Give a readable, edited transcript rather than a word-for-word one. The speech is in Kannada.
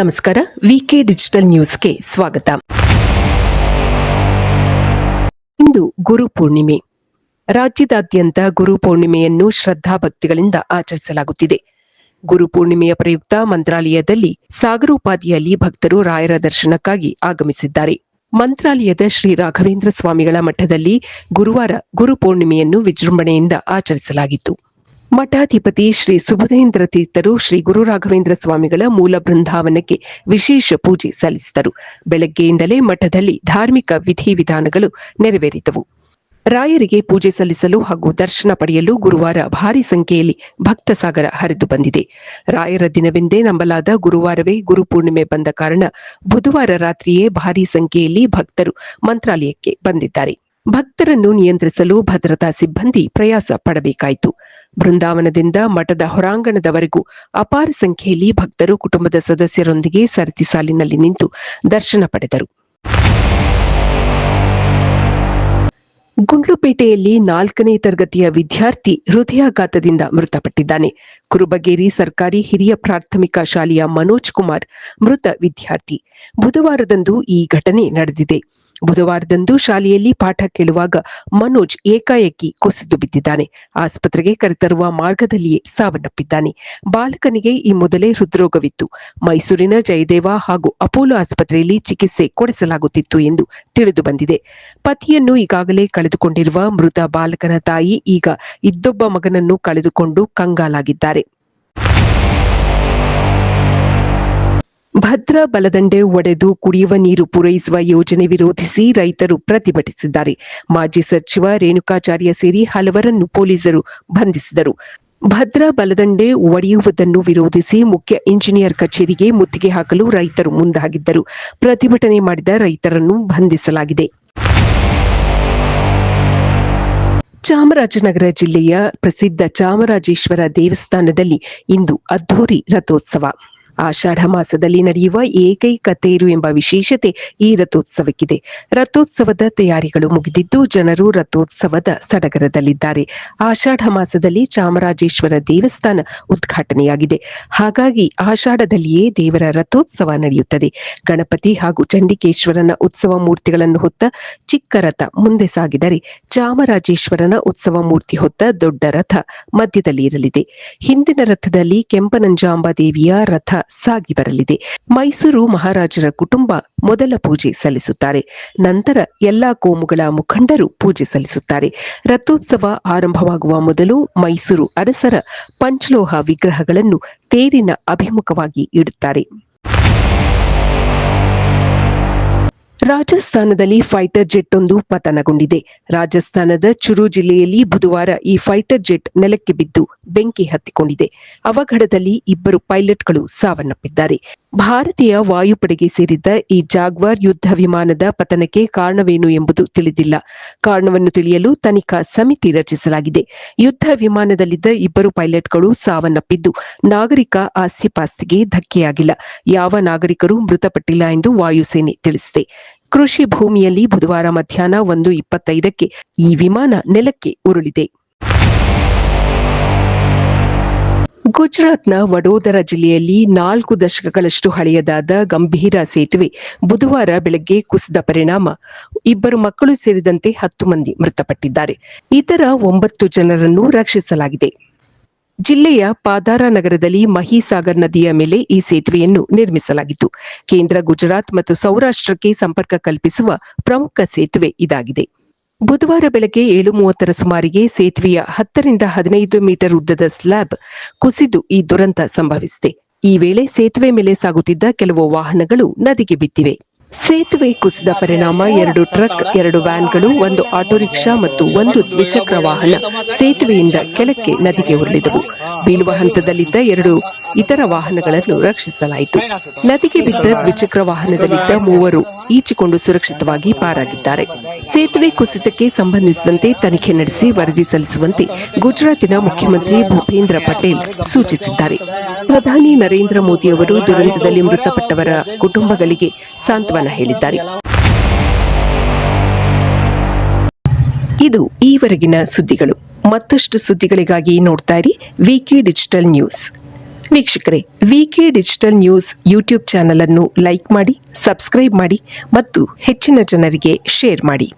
ನಮಸ್ಕಾರ. ವಿಕೆ ಡಿಜಿಟಲ್ ನ್ಯೂಸ್ಗೆ ಸ್ವಾಗತ. ಇಂದು ಗುರು ಪೂರ್ಣಿಮೆ. ರಾಜ್ಯದಾದ್ಯಂತ ಗುರು ಪೂರ್ಣಿಮೆಯನ್ನು ಶ್ರದ್ಧಾಭಕ್ತಿಗಳಿಂದ ಆಚರಿಸಲಾಗುತ್ತಿದೆ. ಗುರು ಪೂರ್ಣಿಮೆಯ ಪ್ರಯುಕ್ತ ಮಂತ್ರಾಲಯದಲ್ಲಿ ಸಾಗರೋಪಾದಿಯಲ್ಲಿ ಭಕ್ತರು ರಾಯರ ದರ್ಶನಕ್ಕಾಗಿ ಆಗಮಿಸಿದ್ದಾರೆ. ಮಂತ್ರಾಲಯದ ಶ್ರೀ ರಾಘವೇಂದ್ರ ಸ್ವಾಮಿಗಳ ಮಠದಲ್ಲಿ ಗುರುವಾರ ಗುರು ಪೂರ್ಣಿಮೆಯನ್ನು ವಿಜೃಂಭಣೆಯಿಂದ ಆಚರಿಸಲಾಗಿತ್ತು. ಮಠಾಧಿಪತಿ ಶ್ರೀ ಸುಬುಧೇಂದ್ರ ತೀರ್ಥರು ಶ್ರೀ ಗುರು ರಾಘವೇಂದ್ರ ಸ್ವಾಮಿಗಳ ಮೂಲ ಬೃಂದಾವನಕ್ಕೆ ವಿಶೇಷ ಪೂಜೆ ಸಲ್ಲಿಸಿದರು. ಬೆಳಗ್ಗೆಯಿಂದಲೇ ಮಠದಲ್ಲಿ ಧಾರ್ಮಿಕ ವಿಧಿವಿಧಾನಗಳು ನೆರವೇರಿದವು. ರಾಯರಿಗೆ ಪೂಜೆ ಸಲ್ಲಿಸಲು ಹಾಗೂ ದರ್ಶನ ಪಡೆಯಲು ಗುರುವಾರ ಭಾರೀ ಸಂಖ್ಯೆಯಲ್ಲಿ ಭಕ್ತ ಸಾಗರ ಹರಿದು ಬಂದಿದೆ. ರಾಯರ ದಿನವೆಂದೇ ನಂಬಲಾದ ಗುರುವಾರವೇ ಗುರುಪೂರ್ಣಿಮೆ ಬಂದ ಕಾರಣ ಬುಧವಾರ ರಾತ್ರಿಯೇ ಭಾರೀ ಸಂಖ್ಯೆಯಲ್ಲಿ ಭಕ್ತರು ಮಂತ್ರಾಲಯಕ್ಕೆ ಬಂದಿದ್ದಾರೆ. ಭಕ್ತರನ್ನು ನಿಯಂತ್ರಿಸಲು ಭದ್ರತಾ ಸಿಬ್ಬಂದಿ ಪ್ರಯಾಸ ಪಡಬೇಕಾಯಿತು. ಬೃಂದಾವನದಿಂದ ಮಠದ ಹೊರಾಂಗಣದವರೆಗೂ ಅಪಾರ ಸಂಖ್ಯೆಯಲ್ಲಿ ಭಕ್ತರು ಕುಟುಂಬದ ಸದಸ್ಯರೊಂದಿಗೆ ಸರತಿ ಸಾಲಿನಲ್ಲಿ ನಿಂತು ದರ್ಶನ ಪಡೆದರು. ಗುಂಡ್ಲುಪೇಟೆಯಲ್ಲಿ 4ನೇ ತರಗತಿಯ ವಿದ್ಯಾರ್ಥಿ ಹೃದಯಾಘಾತದಿಂದ ಮೃತಪಟ್ಟಿದ್ದಾನೆ. ಕುರುಬಗೇರಿ ಸರ್ಕಾರಿ ಹಿರಿಯ ಪ್ರಾಥಮಿಕ ಶಾಲೆಯ ಮನೋಜ್ ಕುಮಾರ್ ಮೃತ ವಿದ್ಯಾರ್ಥಿ. ಬುಧವಾರದಂದು ಈ ಘಟನೆ ನಡೆದಿದೆ. ಬುಧವಾರದಂದು ಶಾಲೆಯಲ್ಲಿ ಪಾಠ ಕೇಳುವಾಗ ಮನೋಜ್ ಏಕಾಏಕಿ ಕುಸಿದು ಬಿದ್ದಿದ್ದಾನೆ. ಆಸ್ಪತ್ರೆಗೆ ಕರೆತರುವ ಮಾರ್ಗದಲ್ಲಿಯೇ ಸಾವನ್ನಪ್ಪಿದ್ದಾನೆ. ಬಾಲಕನಿಗೆ ಈ ಮೊದಲೇ ಹೃದ್ರೋಗವಿತ್ತು. ಮೈಸೂರಿನ ಜಯದೇವ ಹಾಗೂ ಅಪೋಲೋ ಆಸ್ಪತ್ರೆಯಲ್ಲಿ ಚಿಕಿತ್ಸೆ ಕೊಡಿಸಲಾಗುತ್ತಿತ್ತು ಎಂದು ತಿಳಿದು ಬಂದಿದೆ. ಪತಿಯನ್ನು ಈಗಾಗಲೇ ಕಳೆದುಕೊಂಡಿರುವ ಮೃತ ಬಾಲಕನ ತಾಯಿ ಈಗ ಇದ್ದೊಬ್ಬ ಮಗನನ್ನು ಕಳೆದುಕೊಂಡು ಕಂಗಾಲಾಗಿದ್ದಾರೆ. ಭದ್ರಾ ಬಲದಂಡೆ ಒಡೆದು ಕುಡಿಯುವ ನೀರು ಪೂರೈಸುವ ಯೋಜನೆ ವಿರೋಧಿಸಿ ರೈತರು ಪ್ರತಿಭಟಿಸಿದ್ದಾರೆ. ಮಾಜಿ ಸಚಿವ ರೇಣುಕಾಚಾರ್ಯ ಸೇರಿ ಹಲವರನ್ನು ಪೊಲೀಸರು ಬಂಧಿಸಿದರು. ಭದ್ರಾ ಬಲದಂಡೆ ಒಡೆಯುವುದನ್ನು ವಿರೋಧಿಸಿ ಮುಖ್ಯ ಇಂಜಿನಿಯರ್ ಕಚೇರಿಗೆ ಮುತ್ತಿಗೆ ಹಾಕಲು ರೈತರು ಮುಂದಾಗಿದ್ದರು. ಪ್ರತಿಭಟನೆ ಮಾಡಿದ ರೈತರನ್ನು ಬಂಧಿಸಲಾಗಿದೆ. ಚಾಮರಾಜನಗರ ಜಿಲ್ಲೆಯ ಪ್ರಸಿದ್ಧ ಚಾಮರಾಜೇಶ್ವರ ದೇವಸ್ಥಾನದಲ್ಲಿ ಇಂದು ಅದ್ಧೂರಿ ರಥೋತ್ಸವ. ಆಷಾಢ ಮಾಸದಲ್ಲಿ ನಡೆಯುವ ಏಕೈಕ ತೇರು ಎಂಬ ವಿಶೇಷತೆ ಈ ರಥೋತ್ಸವಕ್ಕಿದೆ. ರಥೋತ್ಸವದ ತಯಾರಿಗಳು ಮುಗಿದಿದ್ದು ಜನರು ರಥೋತ್ಸವದ ಸಡಗರದಲ್ಲಿದ್ದಾರೆ. ಆಷಾಢ ಮಾಸದಲ್ಲಿ ಚಾಮರಾಜೇಶ್ವರ ದೇವಸ್ಥಾನ ಉದ್ಘಾಟನೆಯಾಗಿದೆ. ಹಾಗಾಗಿ ಆಷಾಢದಲ್ಲಿಯೇ ದೇವರ ರಥೋತ್ಸವ ನಡೆಯುತ್ತದೆ. ಗಣಪತಿ ಹಾಗೂ ಚಂಡಿಕೇಶ್ವರನ ಉತ್ಸವ ಮೂರ್ತಿಗಳನ್ನು ಹೊತ್ತ ಚಿಕ್ಕ ರಥ ಮುಂದೆ ಸಾಗಿದರೆ ಚಾಮರಾಜೇಶ್ವರನ ಉತ್ಸವ ಮೂರ್ತಿ ಹೊತ್ತ ದೊಡ್ಡ ರಥ ಮಧ್ಯದಲ್ಲಿ ಇರಲಿದೆ. ಹಿಂದಿನ ರಥದಲ್ಲಿ ಕೆಂಪನಂಜಾಂಬ ದೇವಿಯ ರಥ ಸಾಗಿ ಬರಲಿದೆ. ಮೈಸೂರು ಮಹಾರಾಜರ ಕುಟುಂಬ ಮೊದಲ ಪೂಜೆ ಸಲ್ಲಿಸುತ್ತಾರೆ. ನಂತರ ಎಲ್ಲಾ ಕೋಮುಗಳ ಮುಖಂಡರು ಪೂಜೆ ಸಲ್ಲಿಸುತ್ತಾರೆ. ರಥೋತ್ಸವ ಆರಂಭವಾಗುವ ಮೊದಲು ಮೈಸೂರು ಅರಸರ ಪಂಚಲೋಹ ವಿಗ್ರಹಗಳನ್ನು ತೇರಿನ ಅಭಿಮುಖವಾಗಿ ಇಡುತ್ತಾರೆ. ರಾಜಸ್ಥಾನದಲ್ಲಿ ಫೈಟರ್ ಜೆಟ್ ಒಂದು ಪತನಗೊಂಡಿದೆ. ರಾಜಸ್ಥಾನದ ಚುರು ಜಿಲ್ಲೆಯಲ್ಲಿ ಬುಧವಾರ ಈ ಫೈಟರ್ ಜೆಟ್ ನೆಲಕ್ಕೆ ಬಿದ್ದು ಬೆಂಕಿ ಹತ್ತಿಕೊಂಡಿದೆ. ಅವಘಡದಲ್ಲಿ 2 ಪೈಲಟ್ಗಳು ಸಾವನ್ನಪ್ಪಿದ್ದಾರೆ. ಭಾರತೀಯ ವಾಯುಪಡೆಗೆ ಸೇರಿದ್ದ ಈ ಜಾಗ್ವಾರ್ ಯುದ್ಧ ವಿಮಾನದ ಪತನಕ್ಕೆ ಕಾರಣವೇನು ಎಂಬುದು ತಿಳಿದಿಲ್ಲ. ಕಾರಣವನ್ನು ತಿಳಿಯಲು ತನಿಖಾ ಸಮಿತಿ ರಚಿಸಲಾಗಿದೆ. ಯುದ್ಧ ವಿಮಾನದಲ್ಲಿದ್ದ 2 ಪೈಲಟ್ಗಳು ಸಾವನ್ನಪ್ಪಿದ್ದು ನಾಗರಿಕ ಆಸ್ತಿಪಾಸ್ತಿಗೆ ಧಕ್ಕೆಯಾಗಿಲ್ಲ. ಯಾವ ನಾಗರಿಕರು ಮೃತಪಟ್ಟಿಲ್ಲ ಎಂದು ವಾಯುಸೇನೆ ತಿಳಿಸಿದೆ. ಕೃಷಿ ಭೂಮಿಯಲ್ಲಿ ಬುಧವಾರ ಮಧ್ಯಾಹ್ನ 1:25ಕ್ಕೆ ಈ ವಿಮಾನ ನೆಲಕ್ಕೆ ಉರುಳಿದೆ. ಗುಜರಾತ್ನ ವಡೋದರ ಜಿಲ್ಲೆಯಲ್ಲಿ 4 ದಶಕಗಳಷ್ಟು ಹಳೆಯದಾದ ಗಂಭೀರ ಸೇತುವೆ ಬುಧವಾರ ಬೆಳಗ್ಗೆ ಕುಸಿದ ಪರಿಣಾಮ 2 ಮಕ್ಕಳು ಸೇರಿದಂತೆ 10 ಮಂದಿ ಮೃತಪಟ್ಟಿದ್ದಾರೆ. ಇತರ 9 ಜನರನ್ನು ರಕ್ಷಿಸಲಾಗಿದೆ. ಜಿಲ್ಲೆಯ ಪಾದಾರ ನಗರದಲ್ಲಿ ಮಹಿಸಾಗರ್ ನದಿಯ ಮೇಲೆ ಈ ಸೇತುವೆಯನ್ನು ನಿರ್ಮಿಸಲಾಗಿತ್ತು. ಕೇಂದ್ರ ಗುಜರಾತ್ ಮತ್ತು ಸೌರಾಷ್ಟ್ರಕ್ಕೆ ಸಂಪರ್ಕ ಕಲ್ಪಿಸುವ ಪ್ರಮುಖ ಸೇತುವೆ ಇದಾಗಿದೆ. ಬುಧವಾರ ಬೆಳಗ್ಗೆ 7:30 ಸುಮಾರಿಗೆ ಸೇತುವೆಯ 10 ರಿಂದ 15 ಮೀಟರ್ ಉದ್ದದ ಸ್ಲ್ಯಾಬ್ ಕುಸಿದು ಈ ದುರಂತ ಸಂಭವಿಸಿದೆ. ಈ ವೇಳೆ ಸೇತುವೆ ಮೇಲೆ ಸಾಗುತ್ತಿದ್ದ ಕೆಲವು ವಾಹನಗಳು ನದಿಗೆ ಬಿದ್ದಿವೆ. ಸೇತುವೆ ಕುಸಿದ ಪರಿಣಾಮ 2 ಟ್ರಕ್, 2 ವ್ಯಾನ್ಗಳು, 1 ಆಟೋ ರಿಕ್ಷಾ ಮತ್ತು 1 ದ್ವಿಚಕ್ರ ವಾಹನ ಸೇತುವೆಯಿಂದ ಕೆಳಕ್ಕೆ ನದಿಗೆ ಉರುಳಿದವು. ಬೀಳುವ ಹಂತದಲ್ಲಿದ್ದ 2 ಇತರ ವಾಹನಗಳನ್ನು ರಕ್ಷಿಸಲಾಯಿತು. ನದಿಗೆ ಬಿದ್ದ ದ್ವಿಚಕ್ರ ವಾಹನದಲ್ಲಿದ್ದ 3 ಈಚಿಕೊಂಡು ಸುರಕ್ಷಿತವಾಗಿ ಪಾರಾಗಿದ್ದಾರೆ. ಸೇತುವೆ ಕುಸಿತಕ್ಕೆ ಸಂಬಂಧಿಸಿದಂತೆ ತನಿಖೆ ನಡೆಸಿ ವರದಿ ಸಲ್ಲಿಸುವಂತೆ ಗುಜರಾತಿನ ಮುಖ್ಯಮಂತ್ರಿ ಭೂಪೇಂದ್ರ ಪಟೇಲ್ ಸೂಚಿಸಿದ್ದಾರೆ. ಪ್ರಧಾನಿ ನರೇಂದ್ರ ಮೋದಿ ಅವರು ದುರಂತದಲ್ಲಿ ಮೃತಪಟ್ಟವರ ಕುಟುಂಬಗಳಿಗೆ ಸಾಂತ್ವನ ಹೇಳಿದ್ದಾರೆ. ಇದು ಈವರೆಗಿನ ಸುದ್ದಿಗಳು. ಮತ್ತಷ್ಟು ಸುದ್ದಿಗಳಿಗಾಗಿ ನೋಡ್ತಾ ಇರಿ ವಿಕೆ ಡಿಜಿಟಲ್ ನ್ಯೂಸ್. ವೀಕ್ಷಕರೇ, ವಿಕೆ ಡಿಜಿಟಲ್ ನ್ಯೂಸ್ ಯೂಟ್ಯೂಬ್ ಚಾನಲ್ ಅನ್ನು ಲೈಕ್ ಮಾಡಿ, ಸಬ್ಸ್ಕ್ರೈಬ್ ಮಾಡಿ ಮತ್ತು ಹೆಚ್ಚಿನ ಜನರಿಗೆ ಶೇರ್ ಮಾಡಿ.